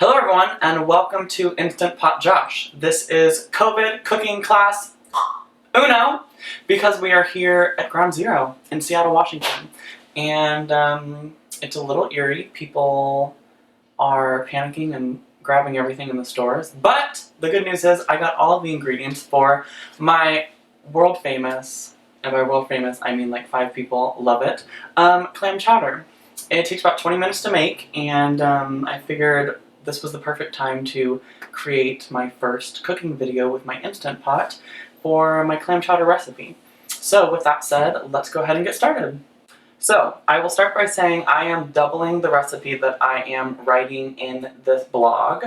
Hello everyone, and welcome to Instant Pot Josh. This is COVID cooking class uno, because we are here at Ground Zero in Seattle, Washington. And it's a little eerie. People are panicking and grabbing everything in the stores. But the good news is I got all of the ingredients for my world famous, and by world famous I mean like 5 people love it, clam chowder. It takes about 20 minutes to make, and I figured this was the perfect time to create my first cooking video with my Instant Pot for my clam chowder recipe. So with that said, let's go ahead and get started. So I will start by saying I am doubling the recipe that I am writing in this blog,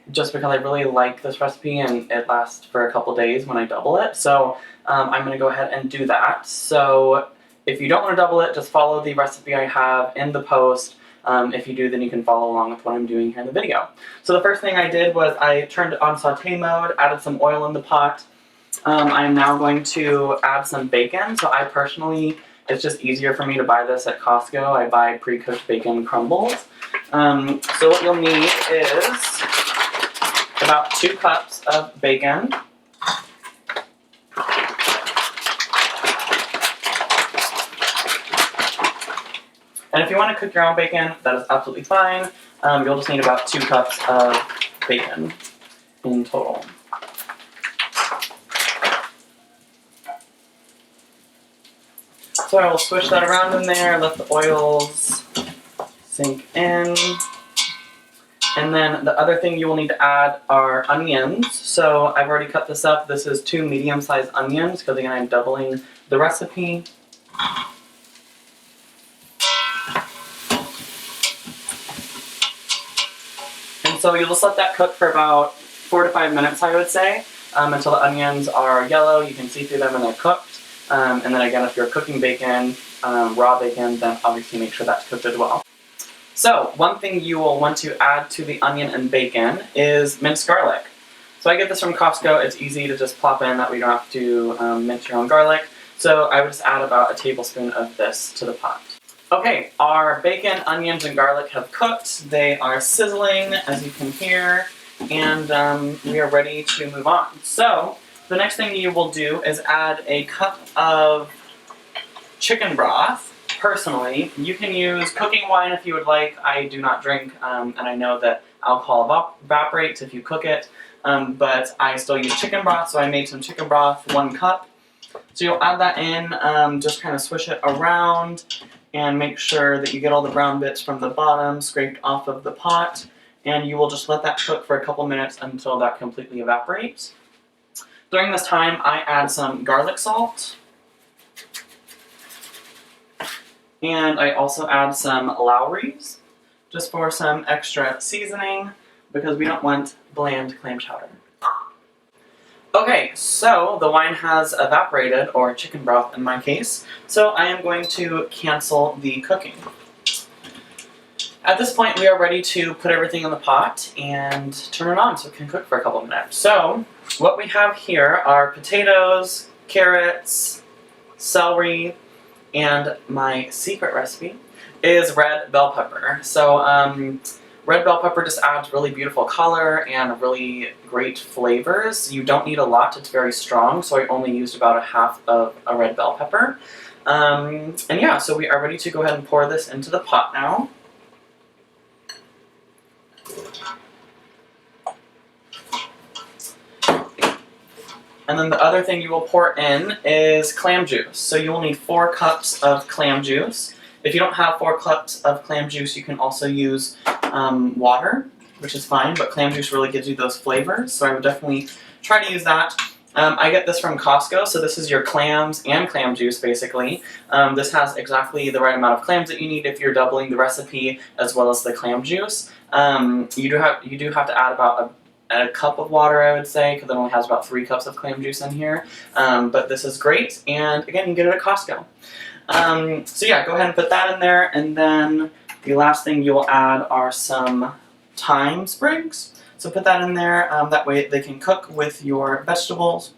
just because I really like this recipe and it lasts for a couple days when I double it. So I'm going to go ahead and do that. So if you don't want to double it, just follow the recipe I have in the post. If you do, then you can follow along with what I'm doing here in the video. So the first thing I did was I turned it on saute mode, added some oil in the pot. I am now going to add some bacon. So I personally, it's just easier for me to buy this at Costco. I buy pre-cooked bacon crumbles. So what you'll need is about 2 cups of bacon. And if you want to cook your own bacon, that is absolutely fine. You'll just need about 2 cups of bacon in total. So I will swish that around in there, let the oils sink in. And then the other thing you will need to add are onions. So I've already cut this up. This is 2 medium-sized onions, because again I'm doubling the recipe. So you'll just let that cook for about 4 to 5 minutes, I would say, until the onions are yellow. You can see through them and they're cooked. And then again, if you're cooking bacon, raw bacon, then obviously make sure that's cooked as well. So one thing you will want to add to the onion and bacon is minced garlic. So I get this from Costco. It's easy to just plop in, that way you don't have to mince your own garlic. So I would just add about a tablespoon of this to the pot. Okay, our bacon, onions, and garlic have cooked. They are sizzling, as you can hear, and we are ready to move on. So, the next thing you will do is add a cup of chicken broth. Personally, you can use cooking wine if you would like. I do not drink, and I know that alcohol evaporates if you cook it, but I still use chicken broth, so I made some chicken broth, 1 cup. So you'll add that in, just kind of swish it around, and make sure that you get all the brown bits from the bottom scraped off of the pot, and you will just let that cook for a couple minutes until that completely evaporates. During this time, I add some garlic salt, and I also add some Lowry's, just for some extra seasoning, because we don't want bland clam chowder. Okay, so the wine has evaporated, or chicken broth in my case, so I am going to cancel the cooking. At this point, we are ready to put everything in the pot and turn it on so it can cook for a couple minutes. So, what we have here are potatoes, carrots, celery, and my secret recipe is red bell pepper. So, red bell pepper just adds really beautiful color and really great flavors. You don't need a lot, it's very strong, so I only used about 1/2 of a red bell pepper. And yeah, so we are ready to go ahead and pour this into the pot now. And then the other thing you will pour in is clam juice. So you will need 4 cups of clam juice. If you don't have 4 cups of clam juice, you can also use water, which is fine, but clam juice really gives you those flavors, so I would definitely try to use that. I get this from Costco, so this is your clams and clam juice, basically. This has exactly the right amount of clams that you need if you're doubling the recipe, as well as the clam juice. You do have to add about a cup of water, I would say, because it only has about 3 cups of clam juice in here. But this is great, and again, you can get it at Costco. So yeah, go ahead and put that in there, and then the last thing you will add are some thyme sprigs. So put that in there, that way they can cook with your vegetables.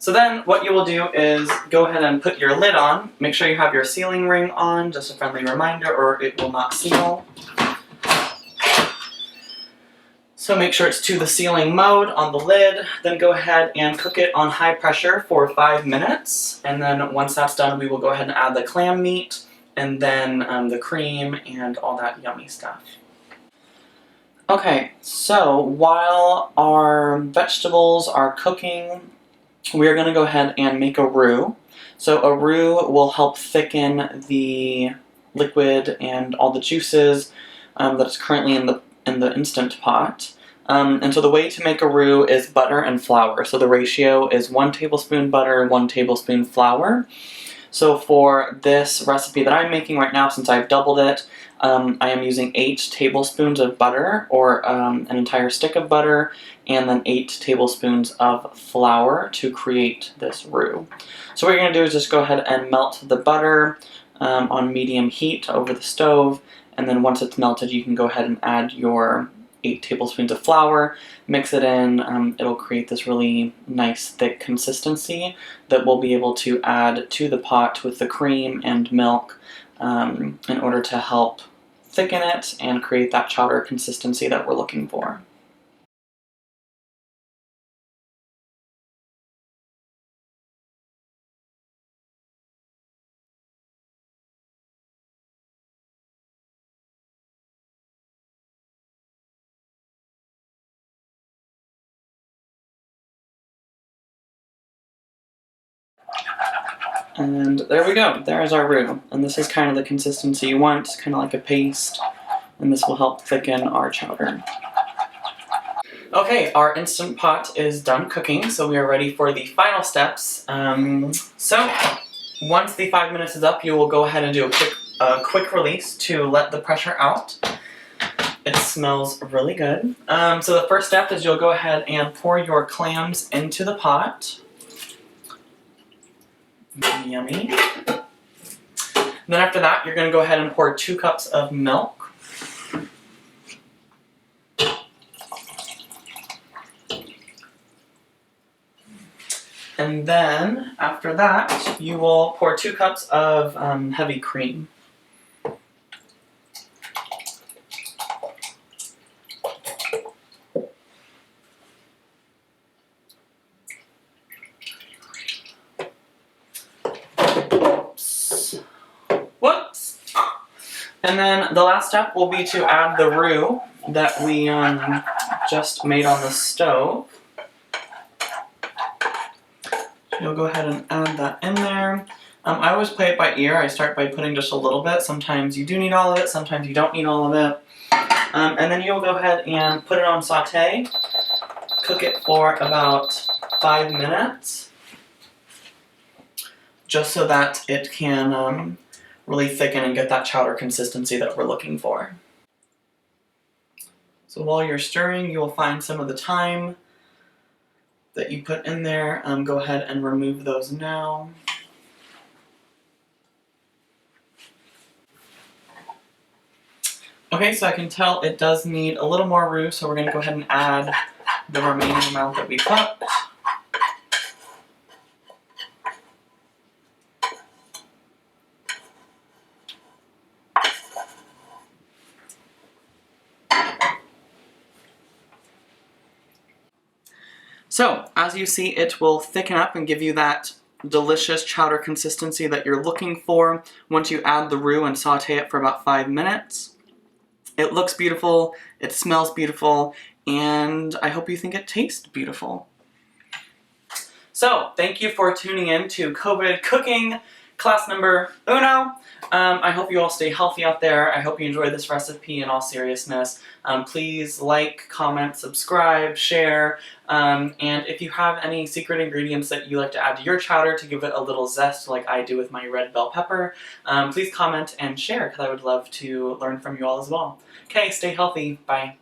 So then what you will do is go ahead and put your lid on. Make sure you have your sealing ring on, just a friendly reminder, or it will not seal. So make sure it's to the sealing mode on the lid, then go ahead and cook it on high pressure for 5 minutes. And then once that's done, we will go ahead and add the clam meat, and then the cream and all that yummy stuff. Okay, so while our vegetables are cooking, we're going to go ahead and make a roux. So a roux will help thicken the liquid and all the juices that is currently in the Instant Pot. And so the way to make a roux is butter and flour. So the ratio is 1 tablespoon butter, 1 tablespoon flour. So for this recipe that I'm making right now, since I've doubled it, I am using 8 tablespoons of butter, or an entire stick of butter, and then 8 tablespoons of flour to create this roux. So what you're going to do is just go ahead and melt the butter on medium heat over the stove, and then once it's melted, you can go ahead and add your 8 tablespoons of flour, mix it in. It'll create this really nice thick consistency that we'll be able to add to the pot with the cream and milk in order to help thicken it and create that chowder consistency that we're looking for. And there we go, there's our roux. And this is kind of the consistency you want, kind of like a paste, and this will help thicken our chowder. Okay, our Instant Pot is done cooking, so we are ready for the final steps. So once the 5 minutes is up, you will go ahead and do a quick release to let the pressure out. It smells really good. So the first step is you'll go ahead and pour your clams into the pot. Yummy. Then after that, you're going to go ahead and pour 2 cups of milk. And then, after that, you will pour 2 cups of heavy cream. Whoops! And then the last step will be to add the roux that we just made on the stove. You'll go ahead and add that in there. I always play it by ear. I start by putting just a little bit. Sometimes you do need all of it, sometimes you don't need all of it. And then you'll go ahead and put it on saute. Cook it for about 5 minutes, just so that it can really thicken and get that chowder consistency that we're looking for. So while you're stirring, you will find some of the thyme that you put in there. Go ahead and remove those now. Okay, so I can tell it does need a little more roux, so we're going to go ahead and add the remaining amount that we put. So, as you see, it will thicken up and give you that delicious chowder consistency that you're looking for once you add the roux and saute it for about 5 minutes. It looks beautiful, it smells beautiful, and I hope you think it tastes beautiful. So, thank you for tuning in to COVID Cooking class number uno. I hope you all stay healthy out there. I hope you enjoyed this recipe in all seriousness. Please like, comment, subscribe, share, and if you have any secret ingredients that you like to add to your chowder to give it a little zest like I do with my red bell pepper, please comment and share because I would love to learn from you all as well. Okay, stay healthy. Bye.